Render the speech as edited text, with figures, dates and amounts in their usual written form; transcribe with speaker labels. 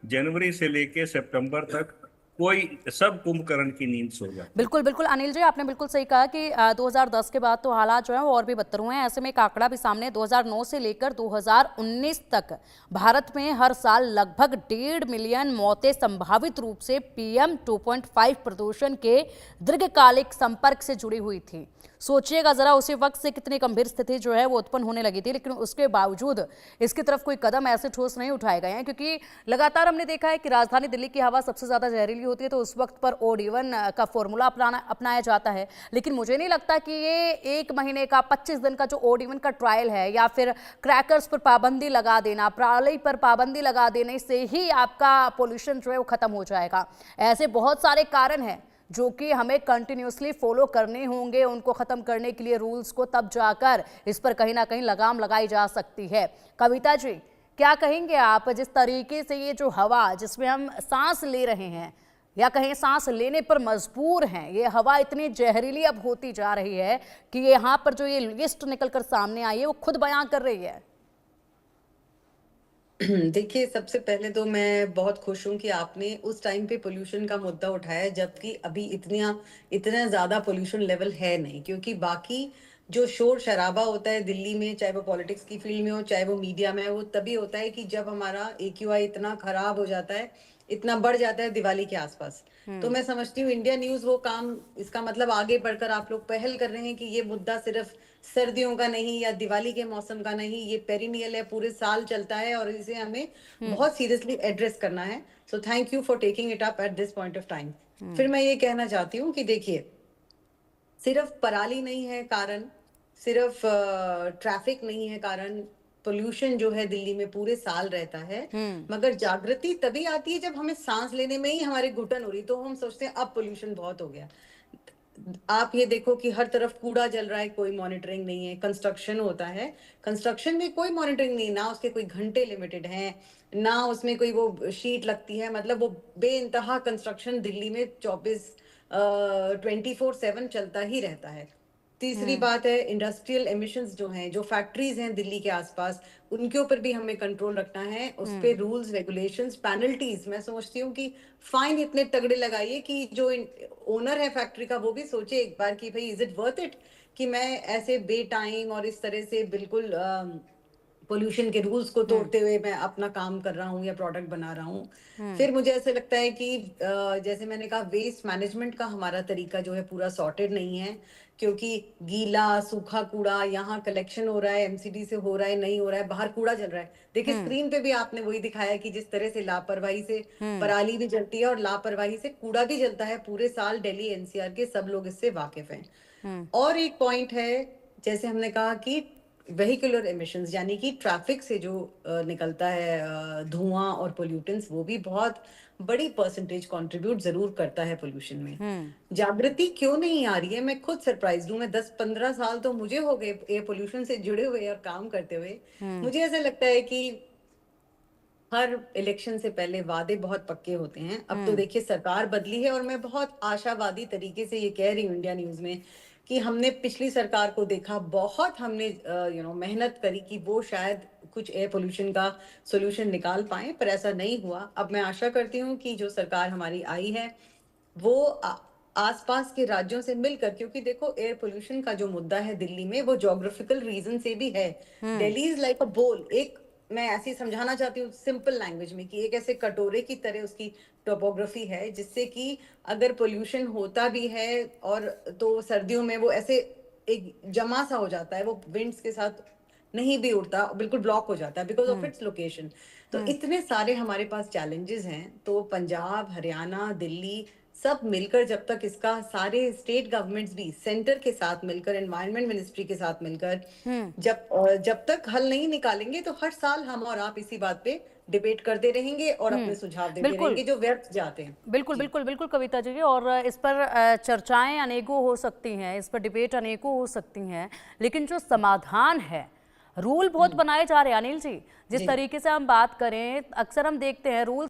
Speaker 1: जनवरी से लेके सितंबर तक कोई सब कुंभकर्ण की नींद सो जाते हैं।
Speaker 2: बिल्कुल बिल्कुल अनिल जी, आपने बिल्कुल सही कहा कि 2010 के बाद तो हालात जो है वो और भी बदतर हुए हैं। ऐसे में एक आंकड़ा भी सामने 2009 से लेकर 2019 तक भारत में हर साल लगभग 1.5 मिलियन मौतें संभावित रूप से PM 2.5 प्रदूषण के दीर्घकालिक संपर्क से जुड़ी हुई थी। सोचिएगा जरा, उसी वक्त से कितनी गंभीर स्थिति जो है वो उत्पन्न होने लगी थी, लेकिन उसके बावजूद इसकी तरफ कोई कदम ऐसे ठोस नहीं उठाए गए हैं, क्योंकि लगातार हमने देखा है कि राजधानी दिल्ली की हवा सबसे ज्यादा जहरीली होती है, तो उस वक्त पर OD1 का फॉर्मूला अपनाया जाता है। लेकिन मुझे नहीं लगता कि ये 1 महीने का 25 दिन का जो OD1 का ट्रायल है, या फिर क्रैकर्स पर पाबंदी लगा देना, पराली पर पाबंदी लगा देने से ही आपका पोल्यूशन जो है वो खत्म हो जाएगा। ऐसे बहुत सारे कारण हैं जो कि हमें कंटिन्यूसली फॉलो करने होंगे। उनको खत्म करने के लिए रूल्स को, तब जाकर इस पर कहीं ना कहीं लगाम लगाई जा सकती है। कविता जी, क्या कहेंगे आप, जिस तरीके से ये जो हवा जिसमें हम सांस ले रहे हैं या कहीं सांस लेने पर मजबूर हैं, ये हवा इतनी जहरीली अब होती जा रही है कि यहाँ पर जो ये लिस्ट निकलकर सामने आई है वो खुद बयां कर रही है।
Speaker 3: देखिए, सबसे पहले तो मैं बहुत खुश हूँ कि आपने उस टाइम पे पोल्यूशन का मुद्दा उठाया जबकि अभी इतना इतना ज्यादा पोल्यूशन लेवल है नहीं, क्योंकि बाकी जो शोर शराबा होता है दिल्ली में, चाहे वो पॉलिटिक्स की फील्ड में हो चाहे वो मीडिया में हो, वो तभी होता है कि जब हमारा AQI इतना खराब हो जाता है, इतना बढ़ जाता है दिवाली के आसपास। तो मैं समझती हूँ इंडिया न्यूज वो काम, इसका मतलब आगे बढ़कर आप लोग पहल कर रहे हैं कि ये मुद्दा सिर्फ सर्दियों का नहीं या दिवाली के मौसम का नहीं, ये पेरिनियल है, पूरे साल चलता है और इसे हमें बहुत सीरियसली एड्रेस करना है। So thank you for taking it up at this point of time. फिर मैं ये कहना चाहती हूँ कि देखिए, सिर्फ पराली नहीं है कारण, सिर्फ ट्रैफिक नहीं है कारण, पोल्यूशन जो है दिल्ली में पूरे साल रहता है। मगर जागृति तभी आती है जब हमें सांस लेने में ही हमारे घुटन हो रही, तो हम सोचते हैं अब पोल्यूशन बहुत हो गया। आप ये देखो कि हर तरफ कूड़ा जल रहा है, कोई मॉनिटरिंग नहीं है। कंस्ट्रक्शन होता है, कंस्ट्रक्शन में कोई मॉनिटरिंग नहीं, ना उसके कोई घंटे लिमिटेड हैं, ना उसमें कोई वो शीट लगती है। मतलब वो बेइंतहा कंस्ट्रक्शन दिल्ली में 24/7 चलता ही रहता है। तीसरी बात है इंडस्ट्रियल एमिशंस जो हैं, जो फैक्ट्रीज हैं दिल्ली के आसपास, उनके ऊपर भी हमें कंट्रोल रखना है। उस पे रूल्स, रेगुलेशंस, पेनल्टीज, मैं समझती हूँ कि फाइन इतने तगड़े लगाइए कि जो ओनर है फैक्ट्री का वो भी सोचे एक बार कि भाई इज इट वर्थ इट कि मैं ऐसे बे टाइम और इस तरह से बिल्कुल पोल्यूशन के रूल्स को तोड़ते हुए मैं अपना काम कर रहा हूँ या प्रोडक्ट बना रहा हूँ। फिर मुझे ऐसे लगता है कि जैसे मैंने कहा, वेस्ट मैनेजमेंट का हमारा तरीका जो है पूरा सॉर्टेड नहीं है, क्योंकि गीला सूखा कूड़ा यहाँ कलेक्शन हो रहा है, MCD से हो रहा है, नहीं हो रहा है, बाहर कूड़ा जल रहा है। देखिए स्क्रीन पे भी आपने वही दिखाया कि जिस तरह से लापरवाही से पराली भी जलती है और लापरवाही से कूड़ा भी जलता है पूरे साल। दिल्ली NCR के सब लोग इससे वाकिफ हैं। और एक पॉइंट है, जैसे हमने कहा कि वेहिकुलर एमिशंस, यानी कि ट्रैफिक से जो निकलता है धुआं और पोल्यूटेंट्स, वो भी बहुत बड़ी परसेंटेज कंट्रीब्यूट जरूर करता है पोल्यूशन में। जागृति क्यों नहीं आ रही है, मैं खुद सरप्राइज हूँ। मैं 10-15 साल तो मुझे हो गए एयर पोल्यूशन से जुड़े हुए और काम करते हुए। मुझे ऐसा लगता है कि हर इलेक्शन से पहले वादे बहुत पक्के होते हैं। अब तो देखिए सरकार बदली है और मैं बहुत आशावादी तरीके से ये कह रही हूँ इंडिया न्यूज में कि हमने पिछली सरकार को देखा, बहुत हमने मेहनत करी कि वो शायद कुछ एयर पोल्यूशन का सोल्यूशन निकाल पाए, पर ऐसा नहीं हुआ। अब मैं आशा करती हूँ कि जो सरकार हमारी आई है वो आसपास के राज्यों से मिलकर, क्योंकि देखो एयर पोल्यूशन का जो मुद्दा है दिल्ली में वो ज्योग्राफिकल रीजन से भी है। दिल्ली इज लाइक अ बोल, एक मैं ऐसे ही समझाना चाहती हूँ सिंपल लैंग्वेज में कि एक ऐसे कटोरे की तरह उसकी टोपोग्राफी है, जिससे कि अगर पोल्यूशन होता भी है और तो सर्दियों में वो ऐसे एक जमा सा हो जाता है, वो विंड्स के साथ नहीं भी उड़ता, बिल्कुल ब्लॉक हो जाता है बिकॉज ऑफ इट्स लोकेशन। तो इतने सारे हमारे पास चैलेंजेस हैं, तो पंजाब, हरियाणा, दिल्ली सब मिलकर, जब तक इसका सारे स्टेट गवर्नमेंट्स भी सेंटर के साथ मिलकर, एनवायरनमेंट मिनिस्ट्री के साथ मिलकर जब तक हल नहीं निकालेंगे, तो हर साल हम और आप इसी बात पे डिबेट करते रहेंगे और अपने सुझाव देते
Speaker 2: बिल्कुल
Speaker 3: रहेंगे जो व्यर्थ जाते हैं।
Speaker 2: बिल्कुल
Speaker 3: जी।
Speaker 2: बिल्कुल बिल्कुल कविता जी, और इस पर चर्चाएं अनेकों हो सकती हैं, इस पर डिबेट अनेकों हो सकती हैं, लेकिन जो समाधान है, रूल बहुत बनाए जा रहे हैं अनिल जी। जिस
Speaker 3: जी।
Speaker 2: तरीके से हम बात करें, अक्सर हम देखते हैं रूल